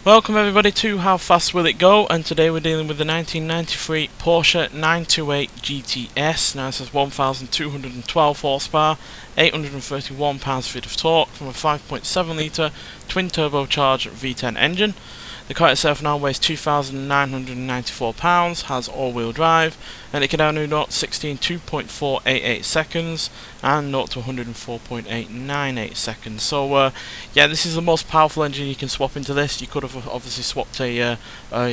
Welcome everybody to How Fast Will It Go, and today we're dealing with the 1993 Porsche 928 GTS. Now this has 1,212 horsepower, 831 pounds-feet of torque from a 5.7 litre twin turbocharged V10 engine. The car itself now weighs 2,994 pounds, has all-wheel drive, and it can now do 0 to 60 in 2.488 seconds and 0 to 104.898 seconds. So yeah, this is the most powerful engine you can swap into this. You could have obviously swapped a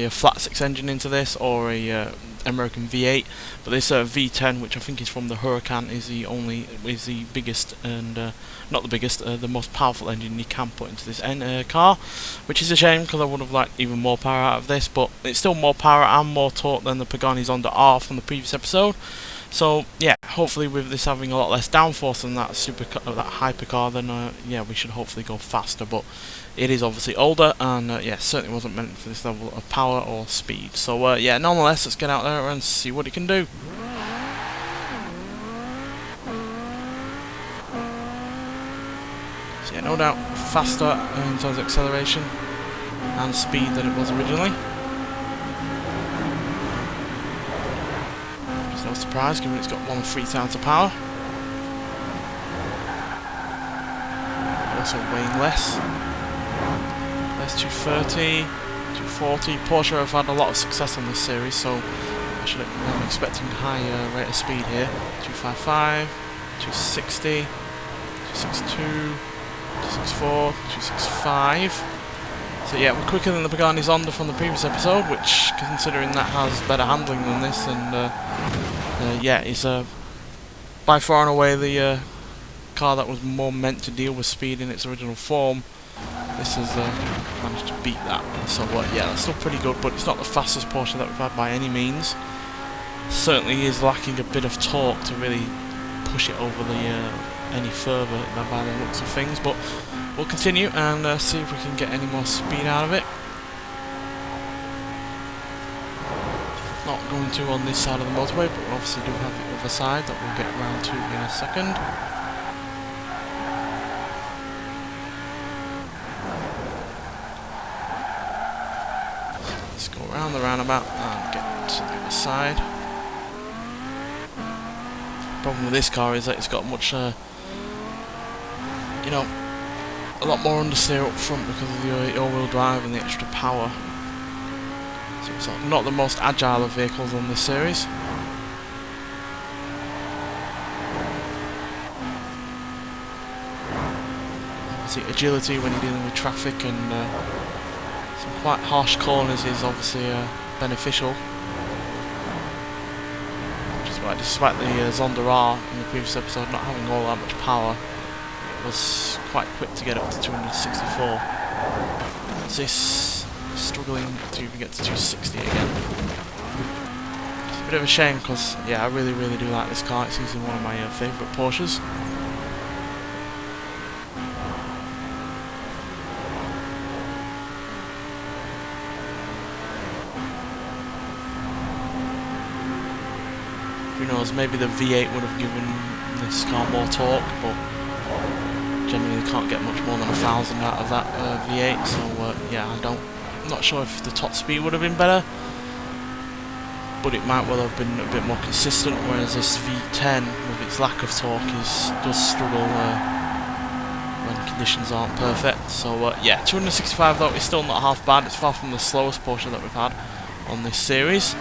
flat 6 engine into this, or a American V8, but this V10, which I think is from the Huracan, is the biggest, and not the biggest, the most powerful engine you can put into this car, which is a shame because I would have liked even more power out of this, but it's still more power and more torque than the Pagani Zonda R from the previous episode. So yeah, hopefully with this having a lot less downforce than that hypercar, then yeah, we should hopefully go faster. But it is obviously older, and yeah, certainly wasn't meant for this level of power or speed. So yeah, nonetheless, let's get out there and see what it can do. So yeah, no doubt faster in terms of acceleration and speed than it was originally. No surprise, given it's got 1/3000 of power. Also weighing less. There's 230, 240. Porsche have had a lot of success on this series, so I'm expecting a high rate of speed here. 255, 260, 262, 264, 265. So yeah, we're quicker than the Pagani Zonda from the previous episode, which, considering that has better handling than this, and yeah, is by far and away the car that was more meant to deal with speed in its original form. This has managed to beat that. So yeah, that's still pretty good, but it's not the fastest Porsche that we've had by any means. Certainly is lacking a bit of torque to really push it over any further by the looks of things, but we'll continue and see if we can get any more speed out of it. Not going to on this side of the motorway, but we obviously do have the other side that we'll get round to in a second. Let's go around the roundabout and get to the other side. The problem with this car is that it's got much, you know, a lot more understeer up front because of the all-wheel drive and the extra power. So it's not the most agile of vehicles on this series. Obviously agility when you're dealing with traffic and some quite harsh corners is obviously beneficial. Despite the Zonda R in the previous episode not having all that much power, it was quite quick to get up to 264. This struggling to even get to 260 again. It's a bit of a shame because yeah, I really do like this car. It's easily one of my favourite Porsches. Who knows, maybe the V8 would have given this car more torque, but generally can't get much more than 1,000 out of that V8, so yeah, I'm not sure if the top speed would have been better, but it might well have been a bit more consistent, whereas this V10 with its lack of torque does struggle when conditions aren't perfect. So yeah, 265 though is still not half bad. It's far from the slowest Porsche that we've had on this series,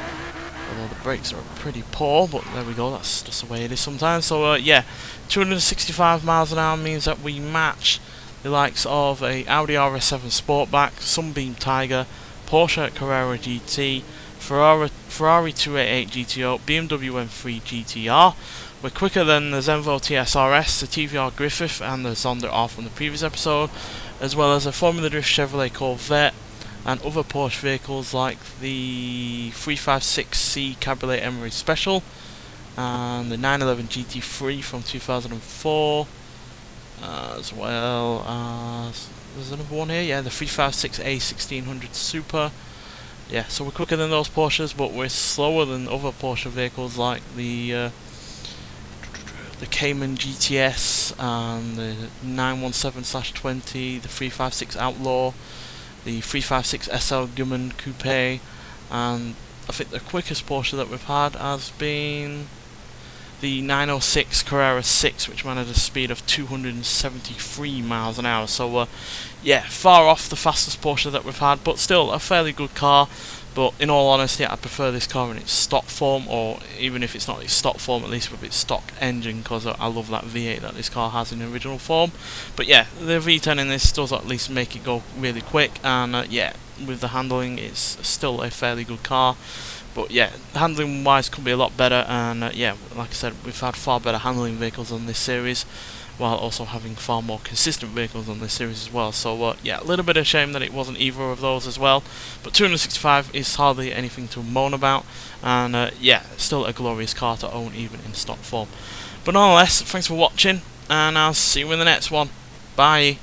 although the brakes are pretty poor, but there we go, that's just the way it is sometimes. So yeah, 265 miles an hour means that we match the likes of a Audi RS7 Sportback, Sunbeam Tiger, Porsche Carrera GT, Ferrari 288 GTO, BMW M3 GTR. We're quicker than the Zenvo TSRS, the TVR Griffith, and the Zonda R from the previous episode, as well as a Formula Drift Chevrolet Corvette, and other Porsche vehicles like the 356C Cabriolet Emery Special, and the 911 GT3 from 2004, as well as, there's another one here, yeah, the 356A 1600 Super. Yeah, so we're quicker than those Porsches, but we're slower than other Porsche vehicles like the Cayman GTS and the 917/20, the 356 Outlaw, the 356 SL Gummon Coupe, and I think the quickest Porsche that we've had has been the 906 Carrera 6, which ran at a speed of 273 miles an hour. So yeah, far off the fastest Porsche that we've had, but still a fairly good car. But in all honesty, I prefer this car in its stock form, or even if it's not its stock form, at least with its stock engine, because I love that V8 that this car has in original form. But yeah, the V10 in this does at least make it go really quick, and yeah, with the handling, it's still a fairly good car. But yeah, handling wise could be a lot better, and yeah, like I said, we've had far better handling vehicles on this series, while also having far more consistent vehicles on this series as well. So yeah, a little bit of shame that it wasn't either of those as well, but 265 is hardly anything to moan about, and yeah, still a glorious car to own even in stock form. But nonetheless, thanks for watching, and I'll see you in the next one. Bye.